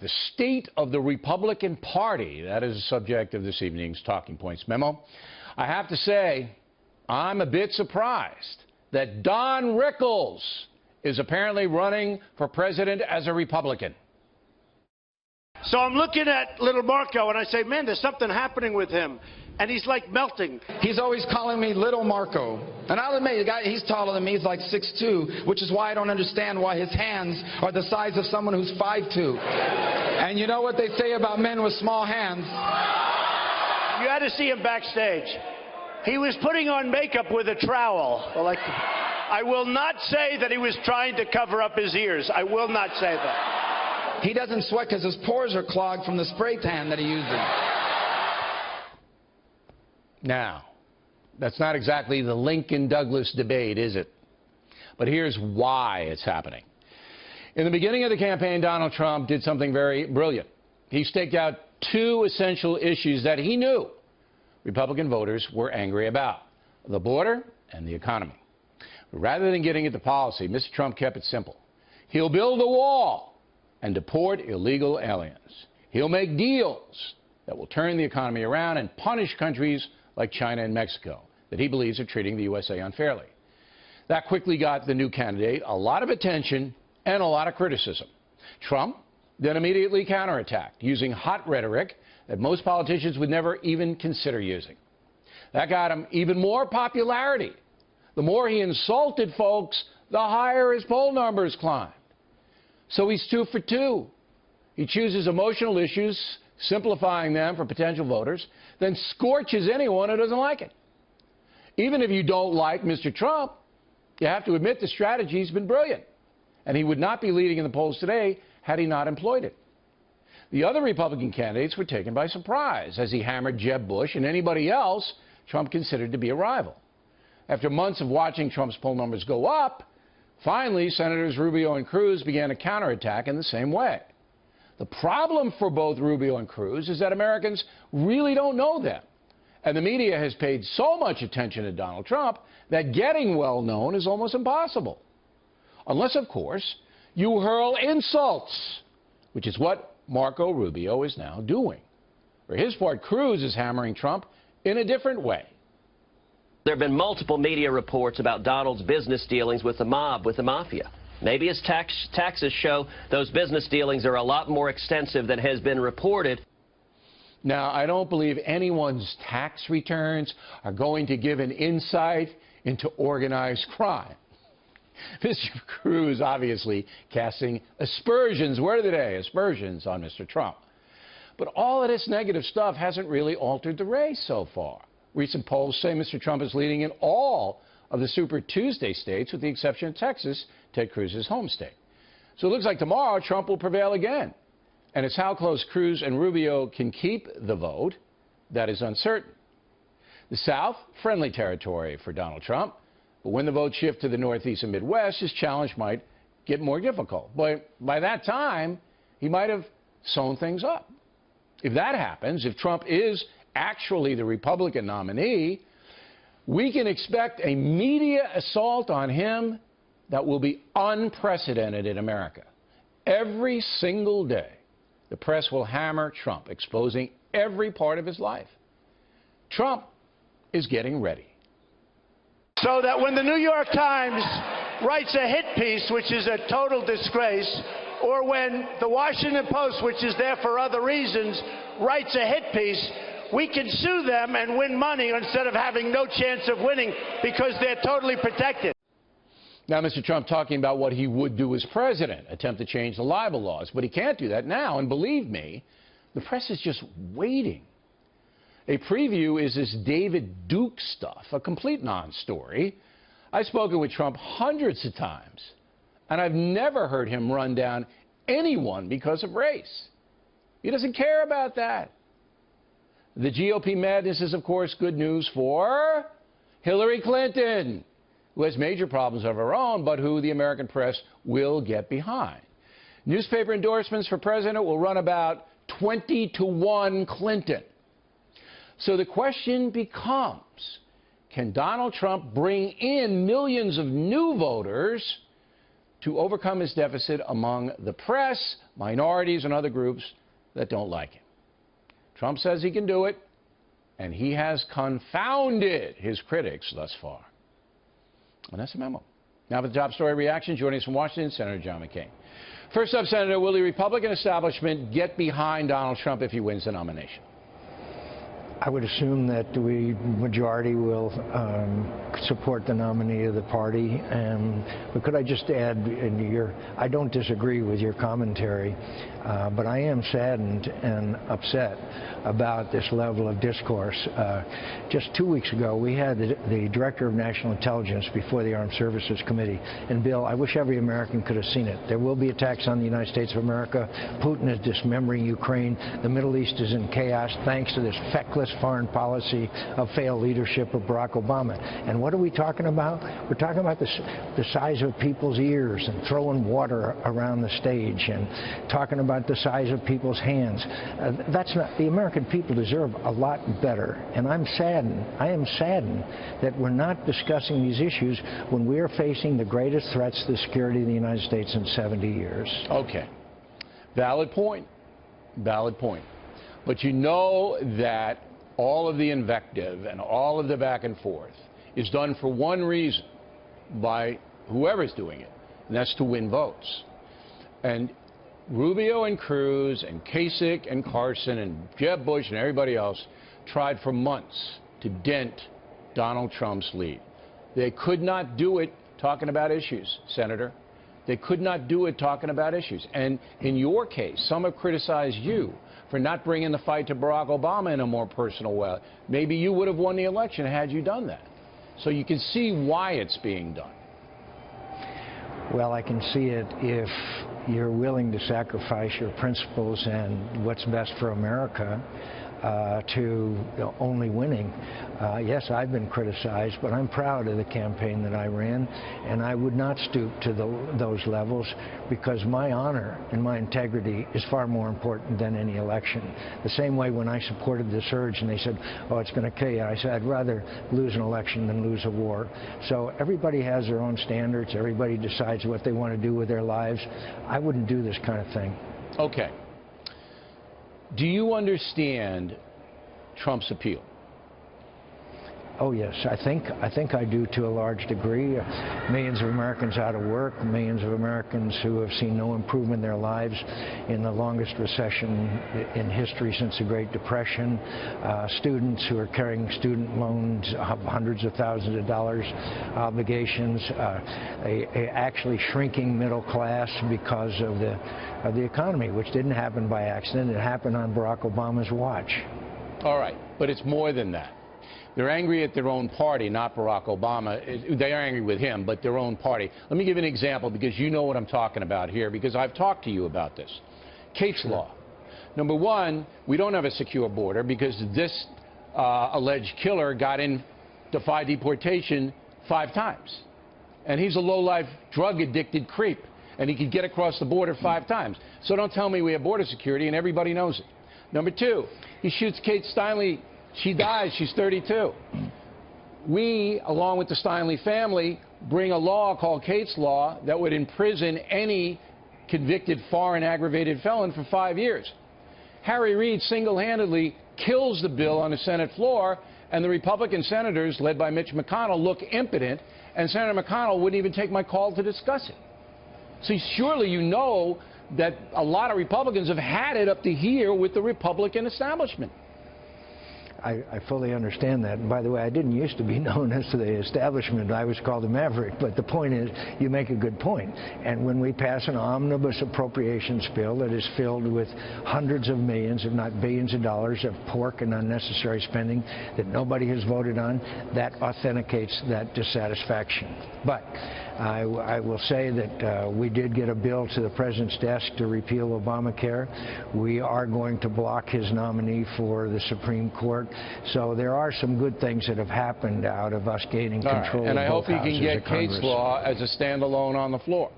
the state of the Republican Party. That is the subject of this evening's Talking Points memo. I have to say, I'm a bit surprised that Don Rickles is apparently running for president as a Republican. So I'm looking at little Marco and I say, man, there's something happening with him. And he's like melting. He's always calling me Little Marco. And I'll admit, the guy, he's taller than me. He's like 6'2", which is why I don't understand why his hands are the size of someone who's 5'2". And you know what they say about men with small hands? You had to see him backstage. He was putting on makeup with a trowel. I will not say that he was trying to cover up his ears. I will not say that. He doesn't sweat because his pores are clogged from the spray tan that he uses. Now, that's not exactly the Lincoln-Douglas debate, is it? But here's why it's happening. In the beginning of the campaign, Donald Trump did something very brilliant. He staked out two essential issues that he knew Republican voters were angry about: the border and the economy. But rather than getting into policy, Mr. Trump kept it simple. He'll build a wall and deport illegal aliens. He'll make deals that will turn the economy around and punish countries like China and Mexico that he believes are treating the USA unfairly. That quickly got the new candidate a lot of attention and a lot of criticism. Trump then immediately counterattacked, using hot rhetoric that most politicians would never even consider using. That got him even more popularity. The more he insulted folks, the higher his poll numbers climbed. So he's 2 for 2. He chooses emotional issues, simplifying them for potential voters, then scorches anyone who doesn't like it. Even if you don't like Mr. Trump, you have to admit the strategy's been brilliant, and he would not be leading in the polls today had he not employed it. The other Republican candidates were taken by surprise as he hammered Jeb Bush and anybody else Trump considered to be a rival. After months of watching Trump's poll numbers go up, finally Senators Rubio and Cruz began a counterattack in the same way. The problem for both Rubio and Cruz is that Americans really don't know them. And the media has paid so much attention to Donald Trump that getting well known is almost impossible. Unless, of course, you hurl insults, which is what Marco Rubio is now doing. For his part, Cruz is hammering Trump in a different way. There have been multiple media reports about Donald's business dealings with the mob, with the mafia. Maybe his taxes show those business dealings are a lot more extensive than has been reported. Now, I don't believe anyone's tax returns are going to give an insight into organized crime. Mr. Cruz obviously casting aspersions, word of the day, aspersions on Mr. Trump. But all of this negative stuff hasn't really altered the race so far. Recent polls say Mr. Trump is leading in all of the Super Tuesday states, with the exception of Texas, Ted Cruz's home state. So it looks like tomorrow Trump will prevail again. And it's how close Cruz and Rubio can keep the vote that is uncertain. The South, friendly territory for Donald Trump. But when the votes shift to the Northeast and Midwest, his challenge might get more difficult. But by that time, he might have sewn things up. If that happens, if Trump is actually the Republican nominee, we can expect a media assault on him that will be unprecedented in America. Every single day, the press will hammer Trump, exposing every part of his life. Trump is getting ready. So that when the New York Times writes a hit piece, which is a total disgrace, or when the Washington Post, which is there for other reasons, writes a hit piece, we can sue them and win money instead of having no chance of winning because they're totally protected. Now, Mr. Trump talking about what he would do as president, attempt to change the libel laws, but he can't do that now, and believe me, the press is just waiting. A preview is this David Duke stuff, a complete non-story. I've spoken with Trump hundreds of times, and I've never heard him run down anyone because of race. He doesn't care about that. The GOP madness is, of course, good news for Hillary Clinton, who has major problems of her own, but who the American press will get behind. Newspaper endorsements for president will run about 20-1 Clinton. So the question becomes, can Donald Trump bring in millions of new voters to overcome his deficit among the press, minorities, and other groups that don't like him. Trump says he can do it, and he has confounded his critics thus far. And that's a memo. Now for the top story reaction, joining us from Washington, Senator John McCain. First up, Senator, will the Republican establishment get behind Donald Trump if he wins the nomination? I would assume that the majority will support the nominee of the party. But could I just add, I don't disagree with your commentary, but I am saddened and upset about this level of discourse. Just 2 weeks ago, we had the Director of National Intelligence before the Armed Services Committee. And, Bill, I wish every American could have seen it. There will be attacks on the United States of America. Putin is dismembering Ukraine. The Middle East is in chaos thanks to this feckless foreign policy of failed leadership of Barack Obama. And what are we talking about? We're talking about the size of people's ears and throwing water around the stage and talking about the size of people's hands. That's not, the American people deserve a lot better. And I am saddened that we're not discussing these issues when we are facing the greatest threats to the security of the United States in 70 years. Okay. Valid point. Valid point. But you know that all of the invective and all of the back and forth is done for one reason by whoever's doing it, and that's to win votes. And Rubio and Cruz and Kasich and Carson and Jeb Bush and everybody else tried for months to dent Donald Trump's lead. They could not do it talking about issues, Senator. They could not do it talking about issues. And in your case, some have criticized you for not bringing the fight to Barack Obama in a more personal way. Maybe you would have won the election had you done that. So you can see why it's being done. Well, I can see it if you're willing to sacrifice your principles and what's best for America to only winning. Yes, I've been criticized, but I'm proud of the campaign that I ran, and I would not stoop to those levels because my honor and my integrity is far more important than any election. The same way when I supported the surge and they said, oh, it's going to kill you, I said, I'd rather lose an election than lose a war. So everybody has their own standards. Everybody decides what they want to do with their lives. I wouldn't do this kind of thing. Okay. Do you understand Trump's appeal? Oh, yes. I think I do to a large degree. Millions of Americans out of work, millions of Americans who have seen no improvement in their lives in the longest recession in history since the Great Depression, students who are carrying student loans of hundreds of thousands of dollars, obligations, a actually shrinking middle class because of the economy, which didn't happen by accident. It happened on Barack Obama's watch. All right, but it's more than that. They're angry at their own party, not Barack Obama. They are angry with him, but their own party. Let me give you an example because you know what I'm talking about here because I've talked to you about this. Kate's Law. Number one, we don't have a secure border because this alleged killer got in, defied deportation 5 times. And he's a low-life, drug-addicted creep. And he could get across the border 5 times. So don't tell me we have border security and everybody knows it. Number two, he shoots Kate Steinle. She dies. She's 32. We, along with the Steinle family, bring a law called Kate's Law that would imprison any convicted foreign aggravated felon for 5 years. Harry Reid single-handedly kills the bill on the Senate floor, and the Republican senators, led by Mitch McConnell, look impotent, and Senator McConnell wouldn't even take my call to discuss it. See, surely you know that a lot of Republicans have had it up to here with the Republican establishment. I fully understand that. And by the way, I didn't used to be known as the establishment. I was called a maverick. But the point is, you make a good point. And when we pass an omnibus appropriations bill that is filled with hundreds of millions, if not billions of dollars of pork and unnecessary spending that nobody has voted on, that authenticates that dissatisfaction. But I will say that we did get a bill to the President's desk to repeal Obamacare. We are going to block his nominee for the Supreme Court. So there are some good things that have happened out of us gaining control. Right. And I hope you can get Kate's Law as a standalone on the floor.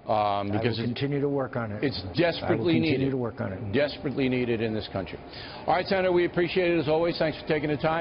Because I will continue to work on it. It's desperately needed. Continue to work on it. Desperately needed in this country. All right, Senator, we appreciate it as always. Thanks for taking the time.